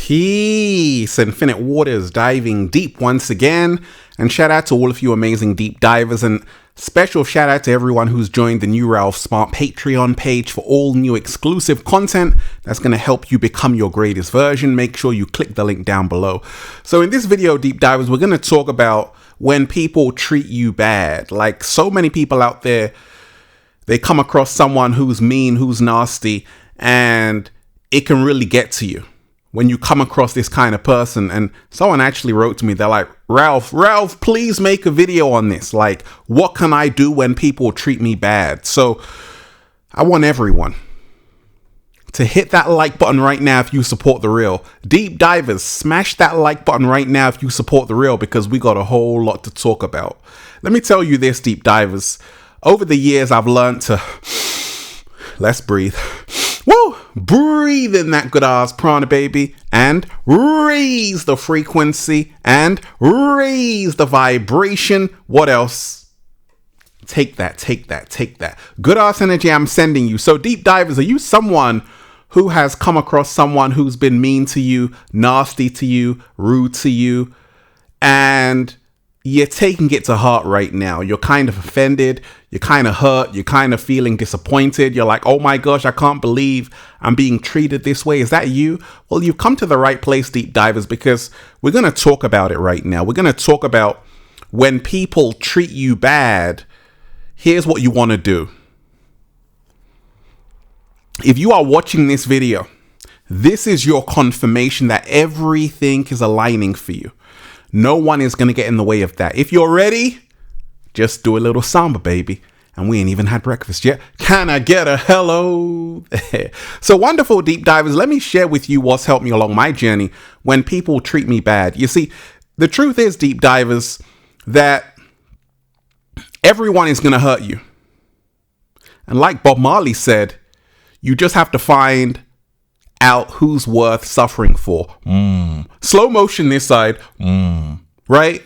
Peace, Infinite Waters, diving deep once again. And shout out to all of you amazing deep divers, and special shout out to everyone who's joined the new Ralph Smart Patreon page for all new exclusive content that's going to help you become your greatest version. Make sure you click the link down below. So in this video, deep divers, we're going to talk about when people treat you bad. Like, so many people out there, they come across someone who's mean, who's nasty, and it can really get to you when you come across this kind of person. And someone actually wrote to me, they're like, Ralph, please make a video on this. Like, what can I do when people treat me bad? So I want everyone to hit that like button right now if you support the real. Deep divers, smash that like button right now if you support the real, because we got a whole lot to talk about. Let me tell you this, deep divers. Over the years, I've learned to, let's breathe. Woo! Breathe in that good ass prana, baby, and raise the frequency and raise the vibration. What else? Take that. Good ass energy I'm sending you. So deep divers, are you someone who has come across someone who's been mean to you, nasty to you, rude to you, and you're taking it to heart right now? You're kind of offended, you're kind of hurt, you're kind of feeling disappointed. You're like, oh my gosh, I can't believe I'm being treated this way. Is that you? Well, you've come to the right place, deep divers, because we're going to talk about it right now. We're going to talk about when people treat you bad. Here's what you want to do. If you are watching this video, this is your confirmation that everything is aligning for you. No one is going to get in the way of that. If you're ready, just do a little samba, baby. And we ain't even had breakfast yet. Can I get a hello there? So wonderful, deep divers. Let me share with you what's helped me along my journey when people treat me bad. You see, the truth is, deep divers, that everyone is going to hurt you. And like Bob Marley said, you just have to find out who's worth suffering for. Slow motion this side. Right?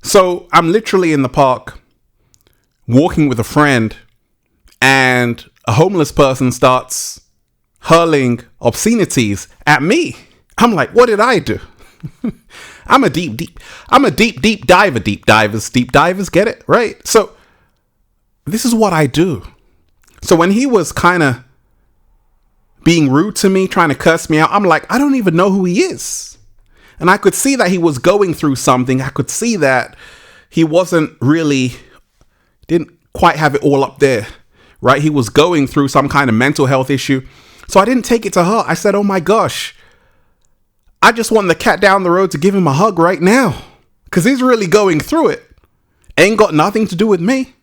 So I'm literally in the park walking with a friend, and a homeless person starts hurling obscenities at me. I'm like, what did I do? I'm a deep diver, deep divers, get it? Right? So this is what I do. So when he was kind of being rude to me, trying to curse me out, I'm like, I don't even know who he is. And I could see that he was going through something. I could see that he didn't quite have it all up there, right? He was going through some kind of mental health issue. So I didn't take it to heart. I said, oh my gosh, I just want the cat down the road to give him a hug right now, because he's really going through it. Ain't got nothing to do with me.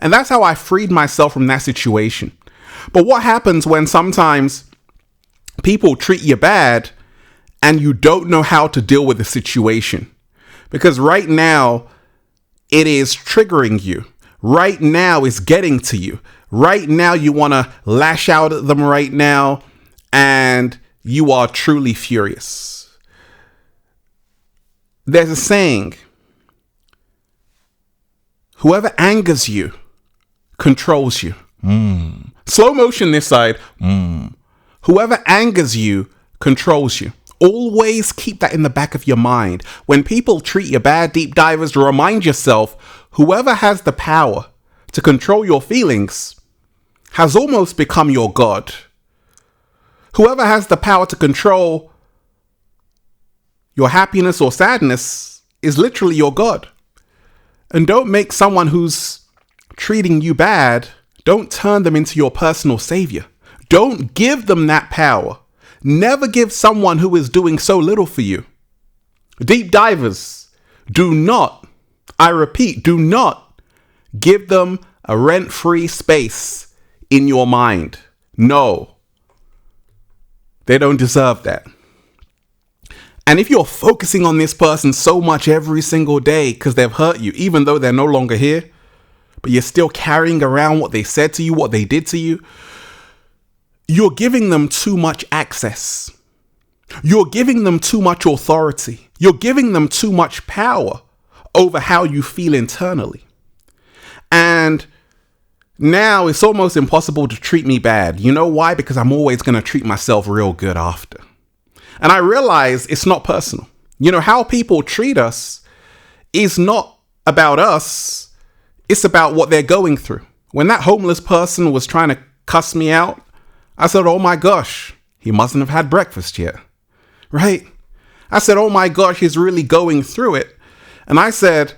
And that's how I freed myself from that situation. But what happens when sometimes people treat you bad and you don't know how to deal with the situation? Because right now, it is triggering you. Right now, it's getting to you. Right now, you want to lash out at them right now, and you are truly furious. There's a saying, whoever angers you controls you. Slow motion this side. Whoever angers you controls you. Always keep that in the back of your mind. When people treat you bad, deep divers, remind yourself, whoever has the power to control your feelings has almost become your God. Whoever has the power to control your happiness or sadness is literally your God. And don't make someone who's treating you bad, don't turn them into your personal savior. Don't give them that power. Never give someone who is doing so little for you. Deep divers, do not, I repeat, do not give them a rent-free space in your mind. No, they don't deserve that. And if you're focusing on this person so much every single day because they've hurt you, even though they're no longer here, but you're still carrying around what they said to you, what they did to you, you're giving them too much access. You're giving them too much authority. You're giving them too much power over how you feel internally. And now it's almost impossible to treat me bad. You know why? Because I'm always going to treat myself real good after. And I realize it's not personal. You know, how people treat us is not about us. It's about what they're going through. When that homeless person was trying to cuss me out, I said, oh my gosh, he mustn't have had breakfast yet. Right? I said, oh my gosh, he's really going through it. And I said,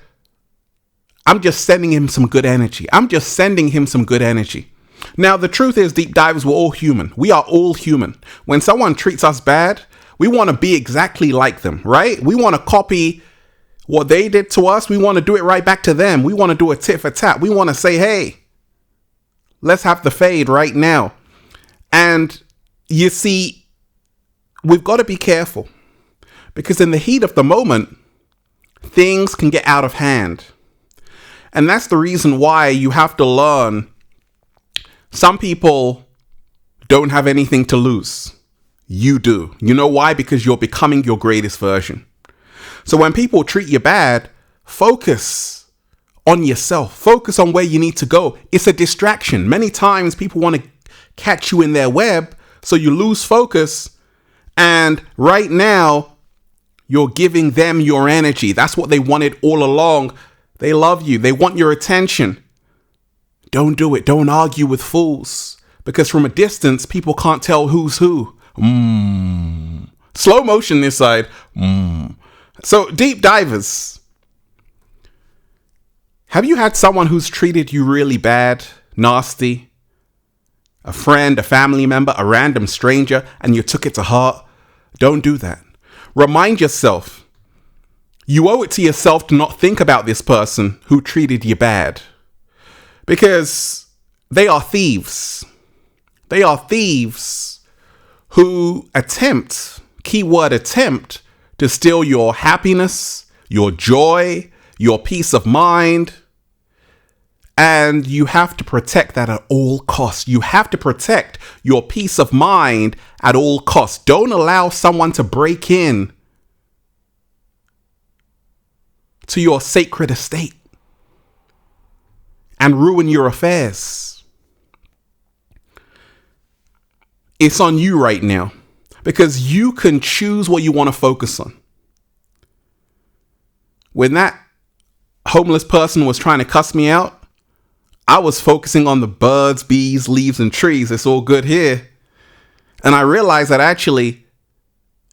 I'm just sending him some good energy. I'm just sending him some good energy. Now, the truth is, deep divers, we're all human. We are all human. When someone treats us bad, we want to be exactly like them, right? We want to copy what they did to us. We want to do it right back to them. We want to do a tit for tat. We want to say, hey, let's have the fade right now. And you see, we've got to be careful, because in the heat of the moment, things can get out of hand. And that's the reason why you have to learn. Some people don't have anything to lose. You do. You know why? Because you're becoming your greatest version. So when people treat you bad, focus on yourself. Focus on where you need to go. It's a distraction. Many times people want to catch you in their web, so you lose focus. And right now, you're giving them your energy. That's what they wanted all along. They love you. They want your attention. Don't do it. Don't argue with fools, because from a distance, people can't tell who's who. Slow motion this side. So, deep divers, have you had someone who's treated you really bad, nasty? A friend, a family member, a random stranger, and you took it to heart? Don't do that. Remind yourself, you owe it to yourself to not think about this person who treated you bad, because they are thieves. They are thieves who attempt, keyword attempt, to steal your happiness, your joy, your peace of mind. And you have to protect that at all costs. You have to protect your peace of mind at all costs. Don't allow someone to break in to your sacred estate and ruin your affairs. It's on you right now, because you can choose what you want to focus on. When that homeless person was trying to cuss me out, I was focusing on the birds, bees, leaves, and trees. It's all good here. And I realized that actually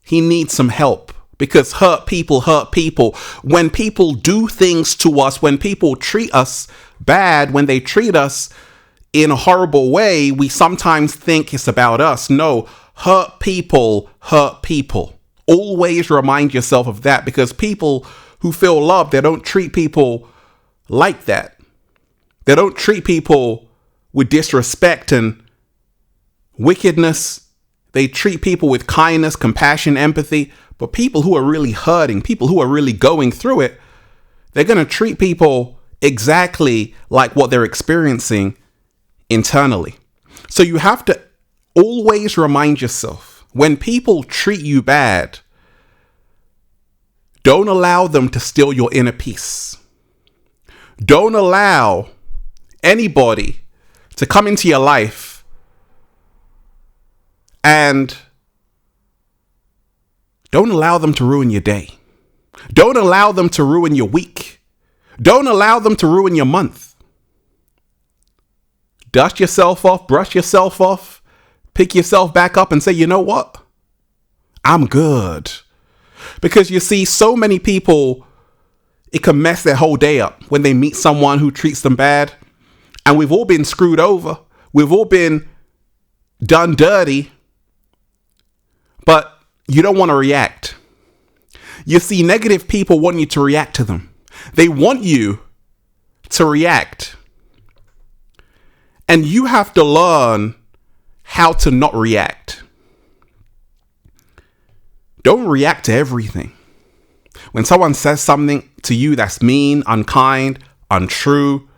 he needs some help, because hurt people hurt people. When people do things to us, when people treat us bad, when they treat us in a horrible way, we sometimes think it's about us. No, hurt people hurt people. Always remind yourself of that, because people who feel loved, they don't treat people like that. They don't treat people with disrespect and wickedness. They treat people with kindness, compassion, empathy. But people who are really hurting, people who are really going through it, they're going to treat people exactly like what they're experiencing internally. So you have to always remind yourself, when people treat you bad, don't allow them to steal your inner peace. Don't allow anybody to come into your life and don't allow them to ruin your day. Don't allow them to ruin your week. Don't allow them to ruin your month. Dust yourself off, brush yourself off, pick yourself back up and say, you know what? I'm good. Because you see, so many people, it can mess their whole day up when they meet someone who treats them bad. And we've all been screwed over. We've all been done dirty. But you don't want to react. You see, negative people want you to react to them. They want you to react. And you have to learn how to not react. Don't react to everything. When someone says something to you that's mean, unkind, untrue,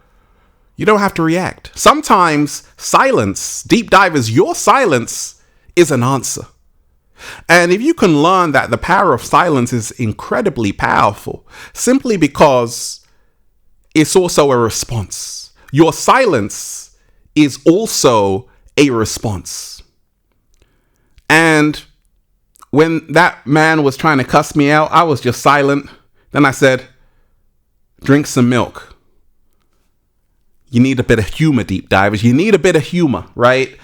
you don't have to react. Sometimes silence, deep divers, your silence is an answer. And if you can learn that the power of silence is incredibly powerful, simply because it's also a response. Your silence is also a response. And when that man was trying to cuss me out, I was just silent. Then I said, drink some milk. You need a bit of humor, deep divers. You need a bit of humor, right?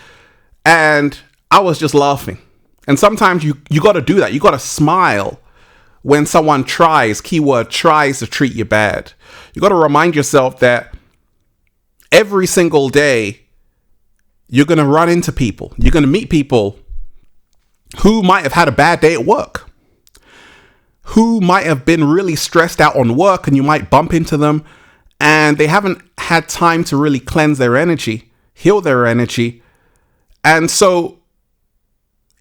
And I was just laughing. And sometimes you got to do that. You got to smile when someone tries to treat you bad. You got to remind yourself that every single day you're going to run into people. You're going to meet people who might have had a bad day at work, who might have been really stressed out on work, and you might bump into them and they haven't had time to really cleanse their energy, heal their energy. And so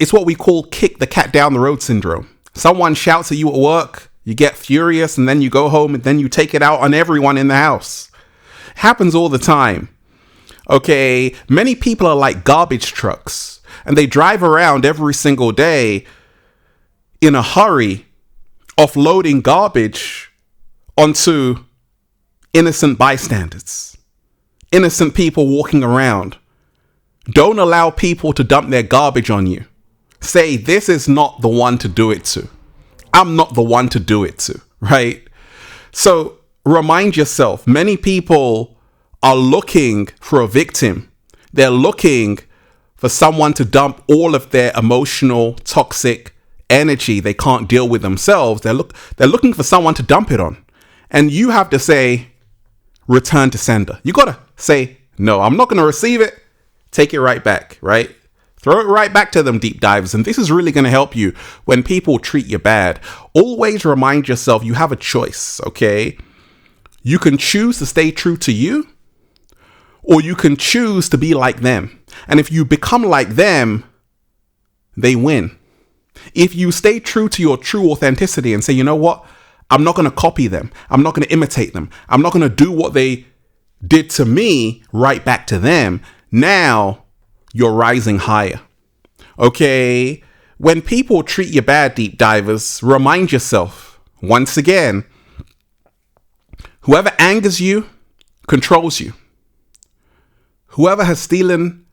it's what we call kick the cat down the road syndrome. Someone shouts at you at work, you get furious, and then you go home and then you take it out on everyone in the house. It happens all the time. Okay, many people are like garbage trucks, and they drive around every single day in a hurry, offloading garbage onto innocent bystanders, innocent people walking around. Don't allow people to dump their garbage on you. Say, this is not the one to do it to. I'm not the one to do it to, right? So remind yourself, many people are looking for a victim. They're looking for someone to dump all of their emotional, toxic energy they can't deal with themselves. They're looking for someone to dump it on. And you have to say, return to sender. You got to say, no, I'm not going to receive it. Take it right back, right? Throw it right back to them, deep divers. And this is really going to help you when people treat you bad. Always remind yourself you have a choice, okay? You can choose to stay true to you, or you can choose to be like them. And if you become like them, they win. If you stay true to your true authenticity and say, you know what? I'm not going to copy them. I'm not going to imitate them. I'm not going to do what they did to me right back to them. Now you're rising higher. Okay. When people treat you bad, deep divers, remind yourself once again, whoever angers you controls you. Whoever has stolen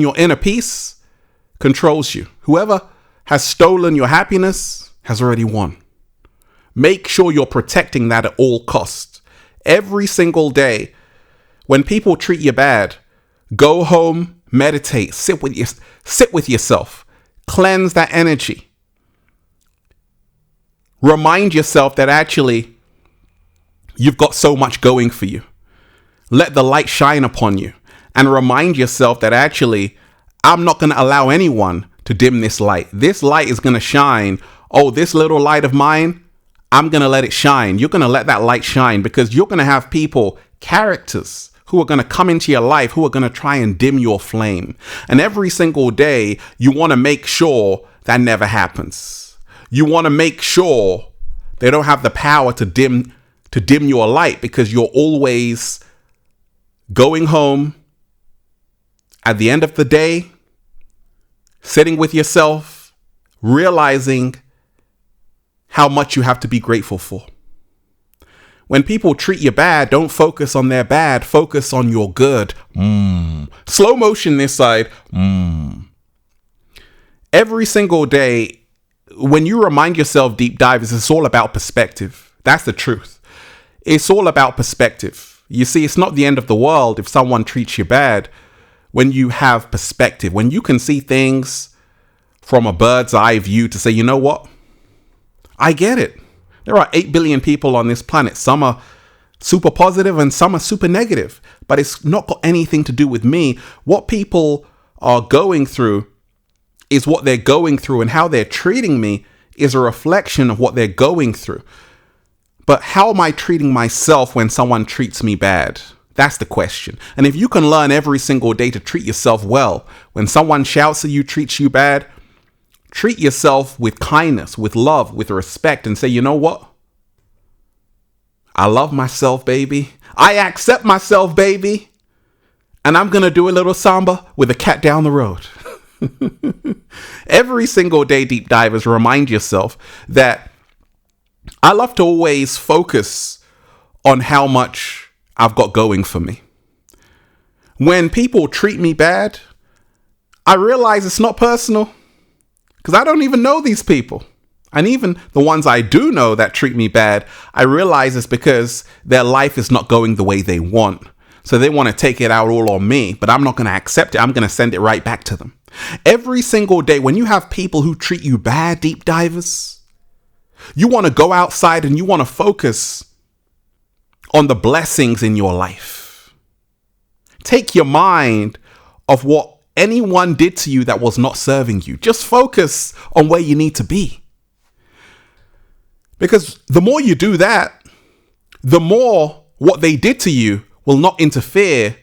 your inner peace controls you. Whoever has stolen your happiness has already won. Make sure you're protecting that at all costs. Every single day, when people treat you bad, go home, meditate, sit with yourself, cleanse that energy. Remind yourself that actually you've got so much going for you. Let the light shine upon you, and remind yourself that actually I'm not going to allow anyone to dim this light. This light is going to shine. Oh, this little light of mine, I'm going to let it shine. You're going to let that light shine, because you're going to have people, characters, who are going to come into your life, who are going to try and dim your flame. And every single day, you want to make sure that never happens. You want to make sure they don't have the power to dim your light, because you're always going home at the end of the day, sitting with yourself, realizing how much you have to be grateful for. When people treat you bad, don't focus on their bad, focus on your good. Slow motion this side. Every single day, when you remind yourself, deep divers, it's all about perspective. That's the truth. It's all about perspective. You see, it's not the end of the world if someone treats you bad when you have perspective, when you can see things from a bird's eye view to say, you know what? I get it. There are 8 billion people on this planet. Some are super positive and some are super negative, but it's not got anything to do with me. What people are going through is what they're going through, and how they're treating me is a reflection of what they're going through. But how am I treating myself when someone treats me bad? That's the question. And if you can learn every single day to treat yourself well, when someone shouts at you, treats you bad, treat yourself with kindness, with love, with respect, and say, you know what? I love myself, baby. I accept myself, baby. And I'm going to do a little samba with a cat down the road. Every single day, deep divers, remind yourself that I love to always focus on how much I've got going for me. When people treat me bad, I realize it's not personal. because I don't even know these people. And even the ones I do know that treat me bad, I realize it's because their life is not going the way they want. So they want to take it out all on me, but I'm not going to accept it. I'm going to send it right back to them. Every single day, when you have people who treat you bad, deep divers, you want to go outside and you want to focus on the blessings in your life. Take your mind off what anyone did to you that was not serving you. Just focus on where you need to be. Because the more you do that, the more what they did to you will not interfere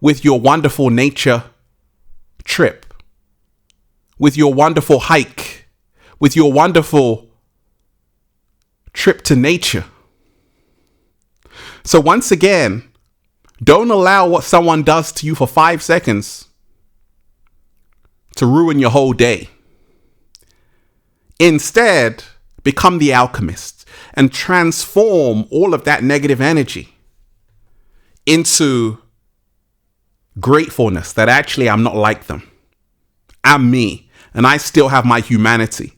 with your wonderful nature trip, with your wonderful hike, with your wonderful trip to nature. So once again, don't allow what someone does to you for 5 seconds to ruin your whole day. Instead, become the alchemist and transform all of that negative energy into gratefulness that actually I'm not like them. I'm me, and I still have my humanity.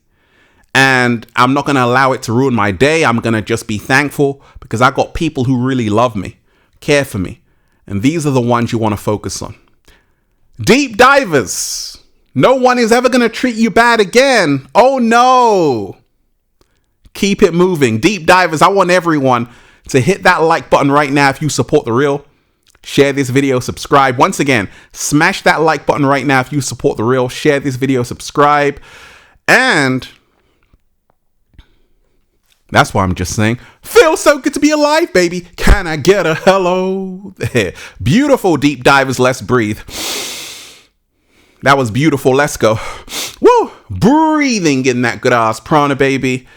And I'm not going to allow it to ruin my day. I'm going to just be thankful because I got people who really love me, care for me. And these are the ones you want to focus on. Deep divers. No one is ever going to treat you bad again. Oh no. Keep it moving. Deep divers, I want everyone to hit that like button right now if you support The Real. Share this video, subscribe. Once again, smash that like button right now if you support The Real. Share this video, subscribe. And that's why I'm just saying, feels so good to be alive, baby. Can I get a hello there? Beautiful, deep divers. Let's breathe. That was beautiful. Let's go. Woo! Breathing in that good ass prana, baby.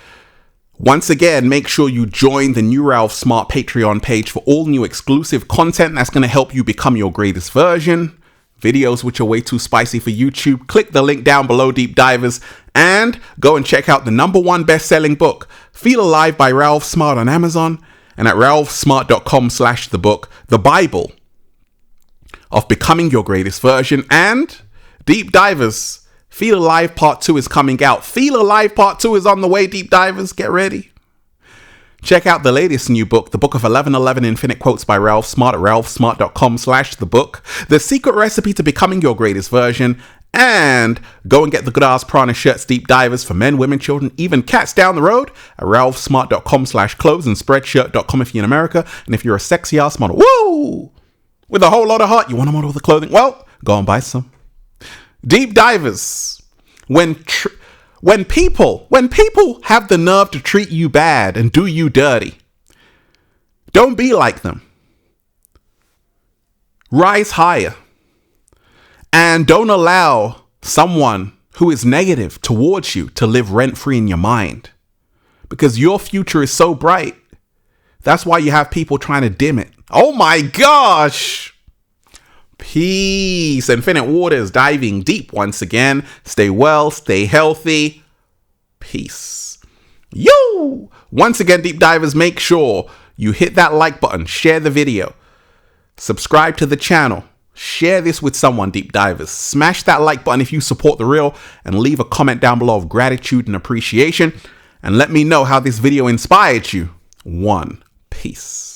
Once again, make sure you join the New Ralph Smart Patreon page for all new exclusive content that's going to help you become your greatest version. Videos which are way too spicy for YouTube. Click the link down below, deep divers, and go and check out the #1 best-selling book, Feel Alive by Ralph Smart, on Amazon, and at ralphsmart.com/thebook, the Bible of becoming your greatest version. And deep divers, Feel Alive Part 2 is coming out. Feel Alive Part 2 is on the way, deep divers. Get ready. Check out the latest new book, The Book of 1111 Infinite Quotes by Ralph Smart, at ralphsmart.com/thebook, The Secret Recipe to Becoming Your Greatest Version. And go and get the good ass prana shirts, deep divers, for men, women, children, even cats down the road at ralphsmart.com/clothes and spreadshirt.com if you're in America. And if you're a sexy ass model, woo, with a whole lot of heart, you want to model the clothing? Well, go and buy some. Deep divers, when people have the nerve to treat you bad and do you dirty, don't be like them. Rise higher. And don't allow someone who is negative towards you to live rent-free in your mind. Because your future is so bright. That's why you have people trying to dim it. Oh my gosh. Peace. Infinite waters, diving deep once again. Stay well, stay healthy. Peace. Yo! Once again, deep divers, make sure you hit that like button, share the video, subscribe to the channel, share this with someone, deep divers. Smash that like button if you support The Real, and leave a comment down below of gratitude and appreciation. And let me know how this video inspired you. Peace.